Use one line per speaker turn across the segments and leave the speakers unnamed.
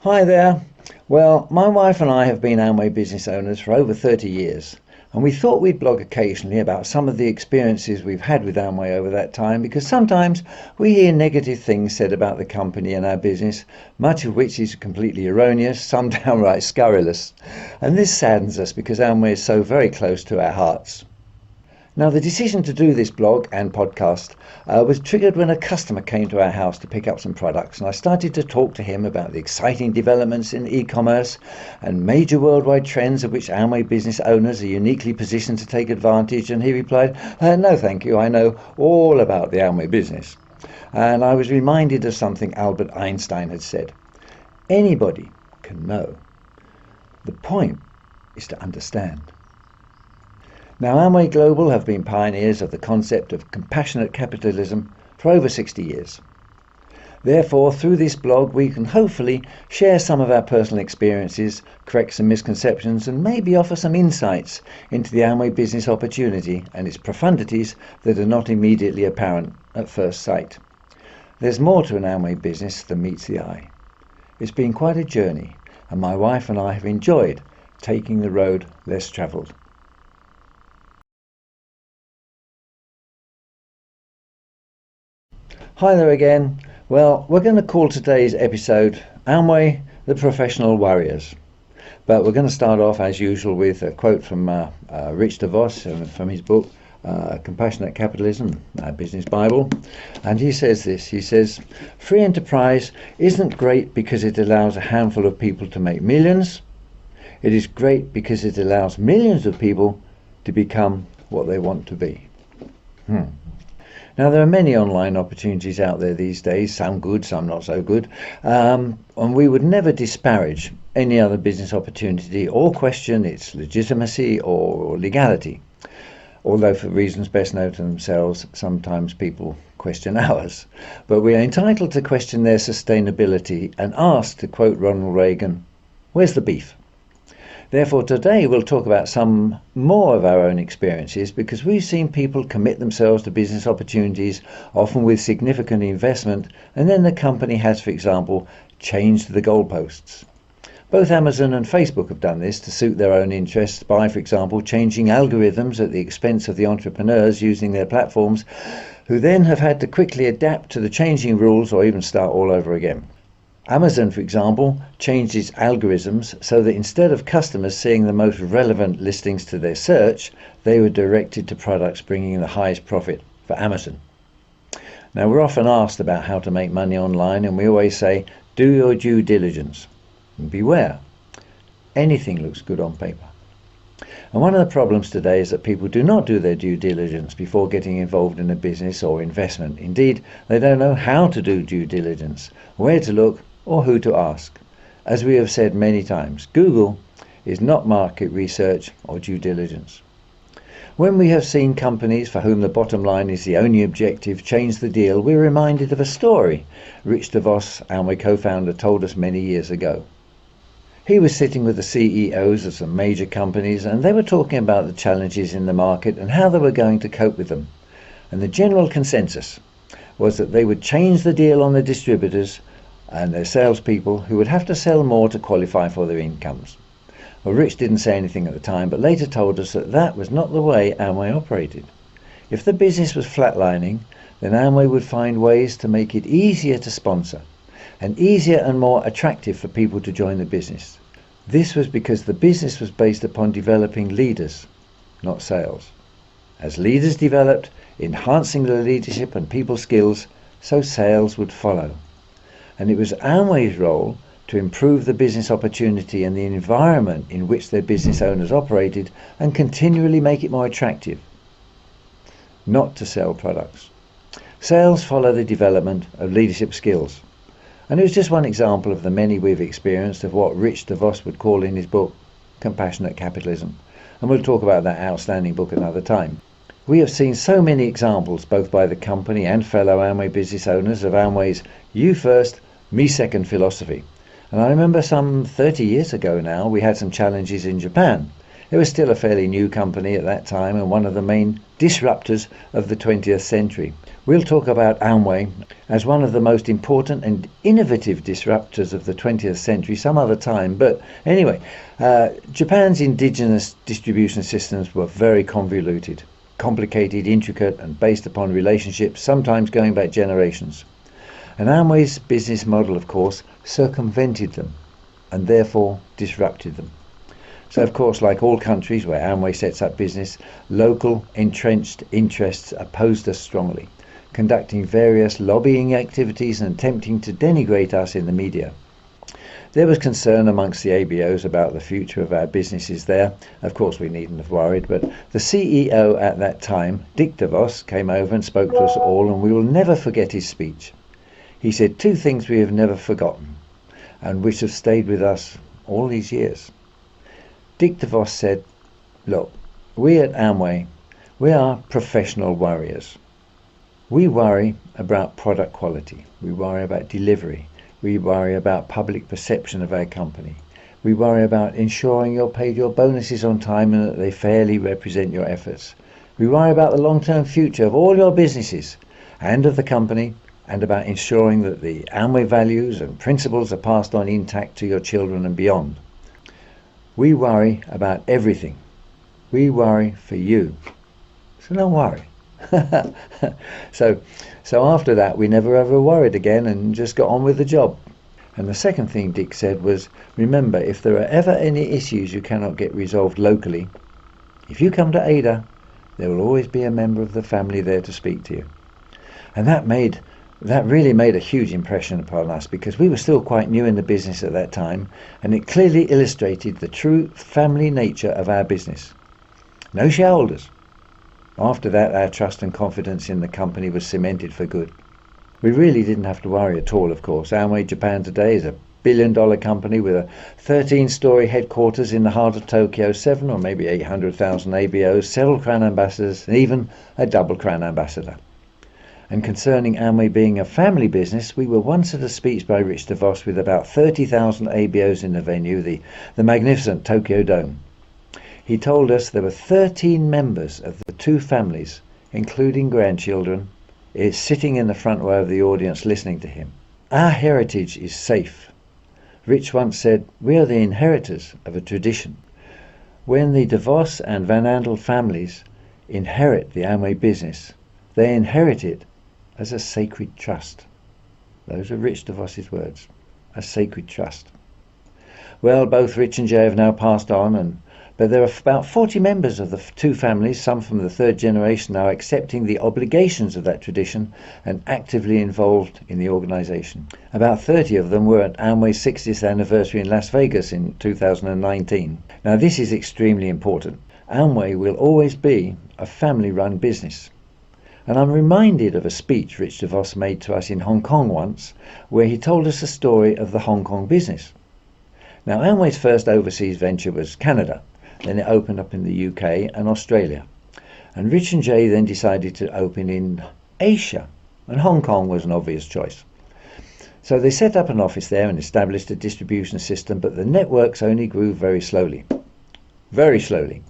Hi there. Well, my wife and I have been Amway business owners for over 30 years, and we thought we'd blog occasionally about some of the experiences we've had with Amway over that time, because sometimes we hear negative things said about the company and our business, much of which is completely erroneous, some downright scurrilous. And this saddens us because Amway is so very close to our hearts. Now, the decision to do this blog and podcast was triggered when a customer came to our house to pick up some products, and I started to talk to him about the exciting developments in e-commerce and major worldwide trends of which Amway business owners are uniquely positioned to take advantage, and he replied, no thank you, I know all about the Amway business. And I was reminded of something Albert Einstein had said: anybody can know. The point is to understand. Now, Amway Global have been pioneers of the concept of compassionate capitalism for over 60 years. Therefore, through this blog, we can hopefully share some of our personal experiences, correct some misconceptions, and maybe offer some insights into the Amway business opportunity and its profundities that are not immediately apparent at first sight. There's more to an Amway business than meets the eye. It's been quite a journey, and my wife and I have enjoyed taking the road less travelled. Hi there again. Well, we're going to call today's episode Amway, the Professional Worriers. But we're going to start off as usual with a quote from Rich DeVos from his book, Compassionate Capitalism, Business Bible. And he says this, he says, "Free enterprise isn't great because it allows a handful of people to make millions. It is great because it allows millions of people to become what they want to be." Now, there are many online opportunities out there these days, some good, some not so good, and we would never disparage any other business opportunity or question its legitimacy or legality. Although, for reasons best known to themselves, sometimes people question ours. But we are entitled to question their sustainability and ask, to quote Ronald Reagan, "Where's the beef?" Therefore, today we'll talk about some more of our own experiences, because we've seen people commit themselves to business opportunities, often with significant investment, and then the company has, for example, changed the goalposts. Both Amazon and Facebook have done this to suit their own interests by, for example, changing algorithms at the expense of the entrepreneurs using their platforms, who then have had to quickly adapt to the changing rules or even start all over again. Amazon, for example, changed its algorithms so that instead of customers seeing the most relevant listings to their search, they were directed to products bringing the highest profit for Amazon. Now, we're often asked about how to make money online, and we always say, do your due diligence. And beware, anything looks good on paper. And one of the problems today is that people do not do their due diligence before getting involved in a business or investment. Indeed, they don't know how to do due diligence, where to look, or who to ask. As we have said many times, Google is not market research or due diligence. When we have seen companies for whom the bottom line is the only objective change the deal, we're reminded of a story Rich DeVos, Amway co-founder, told us many years ago. He was sitting with the CEOs of some major companies, and they were talking about the challenges in the market and how they were going to cope with them. And the general consensus was that they would change the deal on the distributors and their salespeople, who would have to sell more to qualify for their incomes. Well, Rich didn't say anything at the time, but later told us that that was not the way Amway operated. If the business was flatlining, then Amway would find ways to make it easier to sponsor, and easier and more attractive for people to join the business. This was because the business was based upon developing leaders, not sales. As leaders developed, enhancing their leadership and people skills, so sales would follow. And it was Amway's role to improve the business opportunity and the environment in which their business owners operated, and continually make it more attractive, not to sell products. Sales follow the development of leadership skills. And it was just one example of the many we've experienced of what Rich DeVos would call in his book, Compassionate Capitalism. And we'll talk about that outstanding book another time. We have seen so many examples, both by the company and fellow Amway business owners, of Amway's you first, me second philosophy. And I remember some 30 years ago now, we had some challenges in Japan. It was still a fairly new company at that time and one of the main disruptors of the 20th century. We'll talk about Amway as one of the most important and innovative disruptors of the 20th century some other time. But anyway, Japan's indigenous distribution systems were very convoluted, complicated, intricate, and based upon relationships sometimes going back generations. And Amway's business model, of course, circumvented them and therefore disrupted them. So, of course, like all countries where Amway sets up business, local entrenched interests opposed us strongly, conducting various lobbying activities and attempting to denigrate us in the media. There was concern amongst the ABOs about the future of our businesses there. Of course, we needn't have worried, but the CEO at that time, Rich DeVos, came over and spoke to us all, and we will never forget his speech. He said two things we have never forgotten, and which have stayed with us all these years. Rich DeVos said, look, we at Amway, we are professional worriers. We worry about product quality. We worry about delivery. We worry about public perception of our company. We worry about ensuring you're paid your bonuses on time and that they fairly represent your efforts. We worry about the long-term future of all your businesses and of the company, and about ensuring that the Amway values and principles are passed on intact to your children and beyond. We worry about everything. We worry for you. So don't worry. So after that, we never ever worried again and just got on with the job. And the second thing Dick said was, remember, if there are ever any issues you cannot get resolved locally, if you come to Ada, there will always be a member of the family there to speak to you. And that really made a huge impression upon us, because we were still quite new in the business at that time, and it clearly illustrated the true family nature of our business. No shareholders. After that, our trust and confidence in the company was cemented for good. We really didn't have to worry at all, of course. Amway Japan today is a billion-dollar company with a 13-story headquarters in the heart of Tokyo, 7 or maybe 800,000 ABOs, several crown ambassadors, and even a double crown ambassador. And concerning Amway being a family business, we were once at a speech by Rich DeVos with about 30,000 ABOs in the venue, the magnificent Tokyo Dome. He told us there were 13 members of the two families, including grandchildren, sitting in the front row of the audience listening to him. Our heritage is safe. Rich once said, we are the inheritors of a tradition. When the DeVos and Van Andel families inherit the Amway business, they inherit it as a sacred trust. Those are Rich DeVos's words, a sacred trust. Well, both Rich and Jay have now passed on, but there are about 40 members of the two families, some from the third generation, now accepting the obligations of that tradition and actively involved in the organization. About 30 of them were at Amway's 60th anniversary in Las Vegas in 2019. Now, this is extremely important. Amway will always be a family-run business. And I'm reminded of a speech Rich DeVos made to us in Hong Kong once, where he told us the story of the Hong Kong business. Now, Amway's first overseas venture was Canada. Then it opened up in the UK and Australia. And Rich and Jay then decided to open in Asia, and Hong Kong was an obvious choice. So they set up an office there and established a distribution system, but the networks only grew very slowly. Very slowly.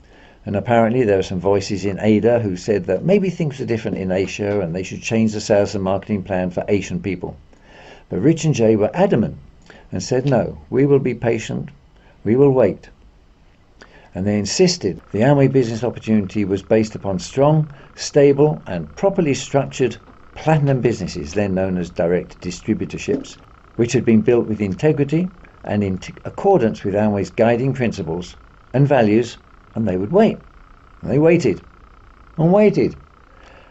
And apparently there were some voices in Ada who said that maybe things were different in Asia and they should change the sales and marketing plan for Asian people. But Rich and Jay were adamant and said, no, we will be patient, we will wait. And they insisted the Amway business opportunity was based upon strong, stable and properly structured platinum businesses, then known as direct distributorships, which had been built with integrity and in accordance with Amway's guiding principles and values, and they would wait. And they waited and waited.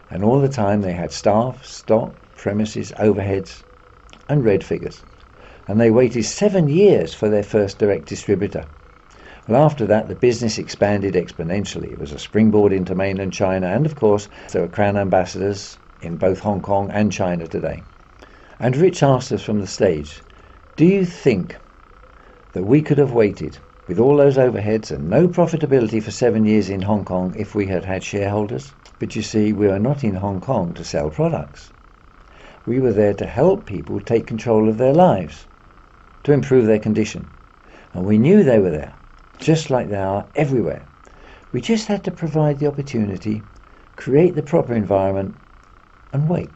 And all the time they had staff, stock, premises, overheads and red figures. And they waited 7 years for their first direct distributor. Well, after that, the business expanded exponentially. It was a springboard into mainland China, and of course, there were crown ambassadors in both Hong Kong and China today. And Rich asked us from the stage, do you think that we could have waited with all those overheads and no profitability for 7 years in Hong Kong if we had had shareholders? But you see, we were not in Hong Kong to sell products. We were there to help people take control of their lives, to improve their condition. And we knew they were there, just like they are everywhere. We just had to provide the opportunity, create the proper environment, and wait.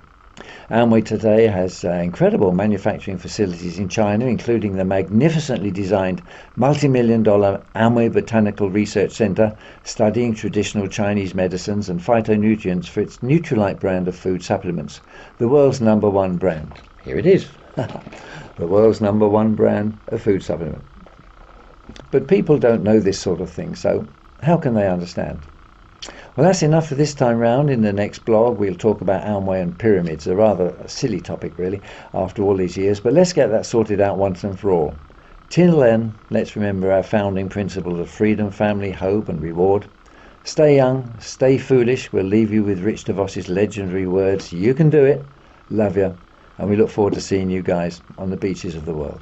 Amway today has incredible manufacturing facilities in China, including the magnificently designed multi-million-dollar Amway Botanical Research Center, studying traditional Chinese medicines and phytonutrients for its Nutrilite brand of food supplements, the world's #1 brand. Here it is, the world's #1 brand of food supplement. But people don't know this sort of thing, so how can they understand? Well, that's enough for this time round. In the next blog, we'll talk about Amway and pyramids, a rather silly topic, really, after all these years. But let's get that sorted out once and for all. Till then, let's remember our founding principles of freedom, family, hope, and reward. Stay young, stay foolish. We'll leave you with Rich DeVos' legendary words. You can do it. Love you. And we look forward to seeing you guys on the beaches of the world.